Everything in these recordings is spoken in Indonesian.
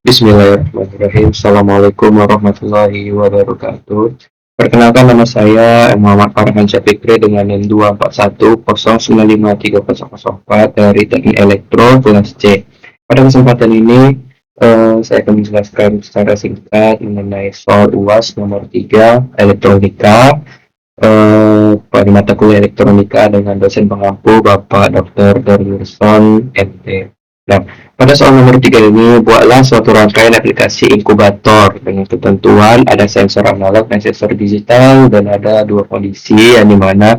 Bismillahirrahmanirrahim. Assalamualaikum warahmatullahi wabarakatuh. Perkenalkan, nama saya Muhammad Farhan Syafikri dengan NIM 241095304 dari Teknik Elektro kelas C. Pada kesempatan ini saya akan menjelaskan secara singkat mengenai soal UAS nomor 3 elektronika pada mata kuliah elektronika dengan dosen pengampu Bapak Dr. Daryurson MT. Nah, pada soal nomor 3 ini, buatlah suatu rangkaian aplikasi inkubator dengan ketentuan ada sensor analog dan sensor digital dan ada dua kondisi yang dimana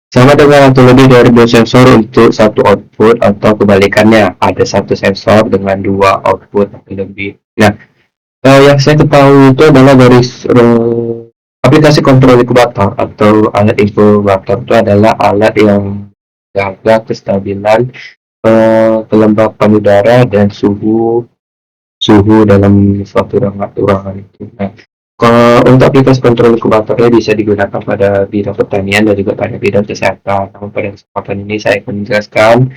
sama dengan atau lebih dari dua sensor untuk satu output atau kebalikannya ada satu sensor dengan dua output atau lebih. Nah, yang saya ketahui itu adalah dari aplikasi kontrol inkubator atau alat inkubator itu adalah alat yang menjaga kestabilan kelembapan udara dan suhu suhu dalam suatu ruangan itu. Nah, kalau untuk aplikasi kontrol inkubatornya bisa digunakan pada bidang pertanian dan juga pada bidang kesehatan. Namun pada kesempatan ini saya akan menjelaskan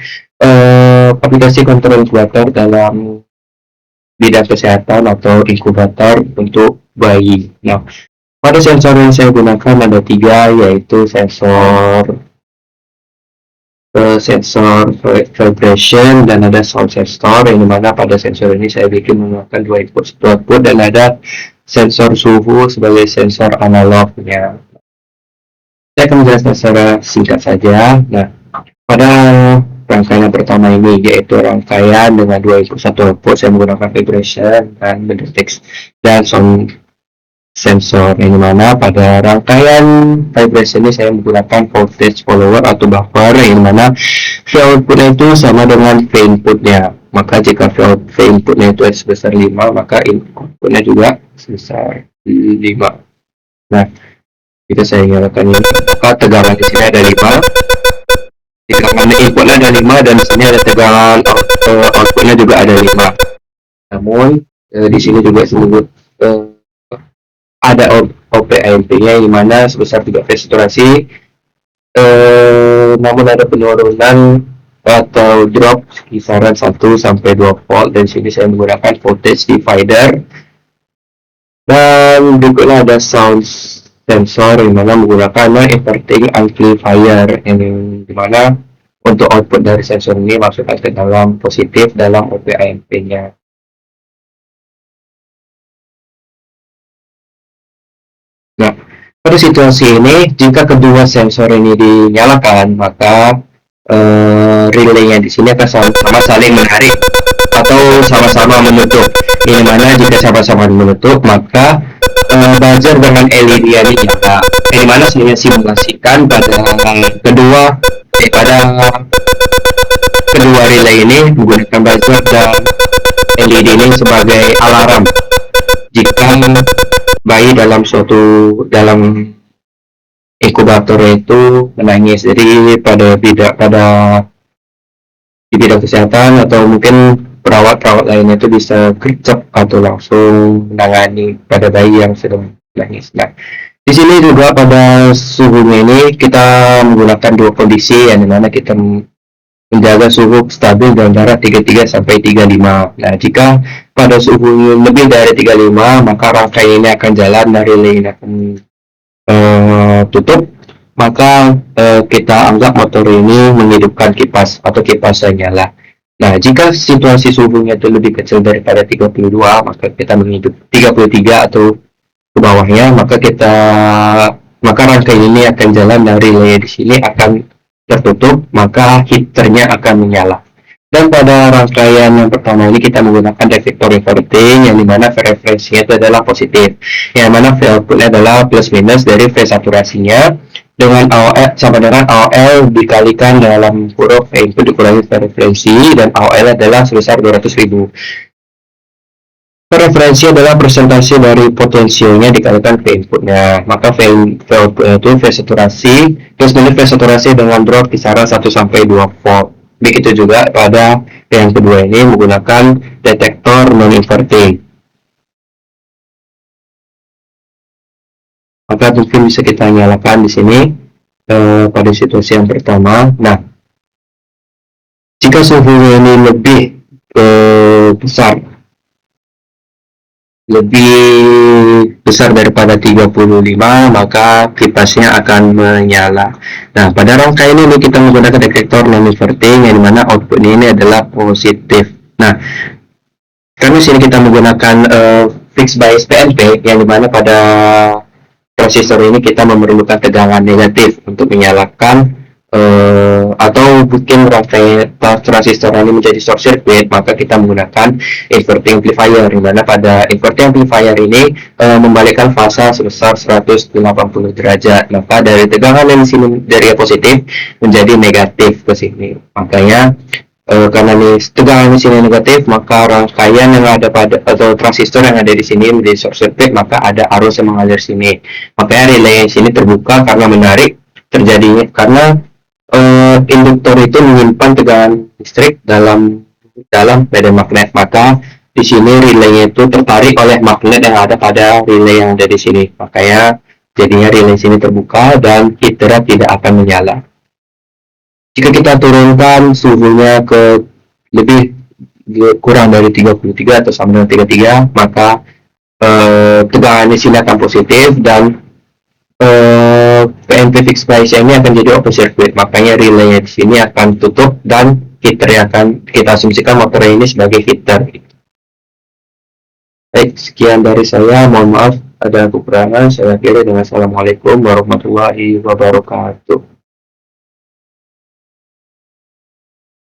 aplikasi kontrol inkubator dalam bidang kesehatan atau inkubator untuk bayi. Nah, pada sensor yang saya gunakan ada tiga, yaitu sensor vibration dan ada sound sensor, yang dimana pada sensor ini saya bikin menggunakan dua input satu output, dan ada sensor suhu sebagai sensor analognya. Saya akan menjelaskan secara singkat saja. Nah, pada rangkaian pertama ini, yaitu rangkaian dengan dua input satu output, saya menggunakan vibration dan text dan sound sensor, yang dimana pada rangkaian vibration ini saya menggunakan voltage follower atau buffer, yang dimana V outputnya itu sama dengan V inputnya. Maka jika V inputnya itu sebesar 5, maka inputnya juga sebesar 5. Nah, jika saya nyalakan ini, maka tegangan di sini ada 5, tegangan inputnya ada 5, dan di sini ada tegangan outputnya juga ada 5. Namun di sini juga disebut ada OP-AMP-nya, yang mana sebesar 3 phase saturasi, namun ada penurunan atau drop kisaran 1 sampai 2 volt, dan sini saya menggunakan voltage divider. Dan berikutnya ada sound sensor, yang mana menggunakan non-inverting amplifier, yang dimana untuk output dari sensor ini masukkan ke dalam positif dalam OP-AMP-nya. Nah, pada situasi ini, jika kedua sensor ini dinyalakan, maka relaynya di sini akan sama-sama saling menarik atau sama-sama menutup. Ini mana jika sama-sama menutup, maka buzzer dengan LED ini nyala. Ini mana saya simulasikan pada kedua relay ini menggunakan buzzer dan LED ini sebagai alarm jika bayi dalam inkubator itu menangis. Jadi di bidang kesehatan atau mungkin perawat lainnya itu bisa gercep atau langsung menangani pada bayi yang sedang menangis. Nah, di sini juga pada suhunya ini kita menggunakan dua kondisi, yang dimana kita menjaga suhu stabil di antara 33 sampai 35. Nah, jika pada suhu lebih dari 35, maka rangkaian ini akan jalan dan relay ini akan tutup. Maka kita anggap motor ini menghidupkan kipas atau kipasnya nyala. Nah, jika situasi suhunya itu lebih kecil daripada 32, maka kita menghidup 33 atau ke bawahnya, maka rangkaian ini akan jalan dan relay di sini akan tertutup, maka heaternya akan menyala. Dan pada rangkaian yang pertama ini kita menggunakan deflector inverting, yang dimana referensinya itu adalah positif, yang mana V outputnya adalah plus minus dari V saturasinya dengan AOL sama dengan AOL dikalikan dalam huruf V input dikurangi referensi, dan AOL adalah sebesar 200.000. Referensi adalah persentase dari potensialnya dikalikan V inputnya, maka V outputnya itu V saturasi plus minus V saturasi dengan drop kisaran 1 sampai 2 volt. Begitu juga pada yang kedua ini menggunakan detektor non-inverting. Maka mungkin bisa kita nyalakan di sini pada situasi yang pertama. Nah, jika suhunya ini lebih besar lebih besar daripada 35, maka kipasnya akan menyala. Nah, pada rangkaian ini kita menggunakan detektor non inverting yang dimana outputnya ini adalah positif. Nah, karena sini kita menggunakan fixed bias PNP yang dimana pada transistor ini kita memerlukan tegangan negatif untuk menyalakan atau bikin rangkai transistor ini menjadi short circuit, maka kita menggunakan inverting amplifier, di mana pada inverting amplifier ini membalikkan fasa sebesar 180 derajat, maka dari tegangan yang sini dari positif menjadi negatif ke sini. Makanya karena nih tegangan di sini negatif, maka rangkaian yang ada pada atau transistor yang ada di sini menjadi short circuit, maka ada arus yang mengalir sini. Makanya relay sini terbuka karena menarik terjadinya karena induktor itu menyimpan tegangan listrik dalam medan magnet, maka di sini relaynya itu tertarik oleh magnet yang ada pada relay yang ada di sini, makanya jadinya relay sini terbuka dan heater tidak akan menyala. Jika kita turunkan suhunya ke lebih kurang dari 33 atau sama dengan 33, maka tegangan di sini akan positif dan PNP fixed bias ini akan jadi open circuit, makanya relaynya di sini akan tutup dan heater akan kita asumsikan motor ini sebagai heater. Baik, sekian dari saya. Mohon maaf ada kekurangan. Saya akhiri dengan assalamualaikum warahmatullahi wabarakatuh.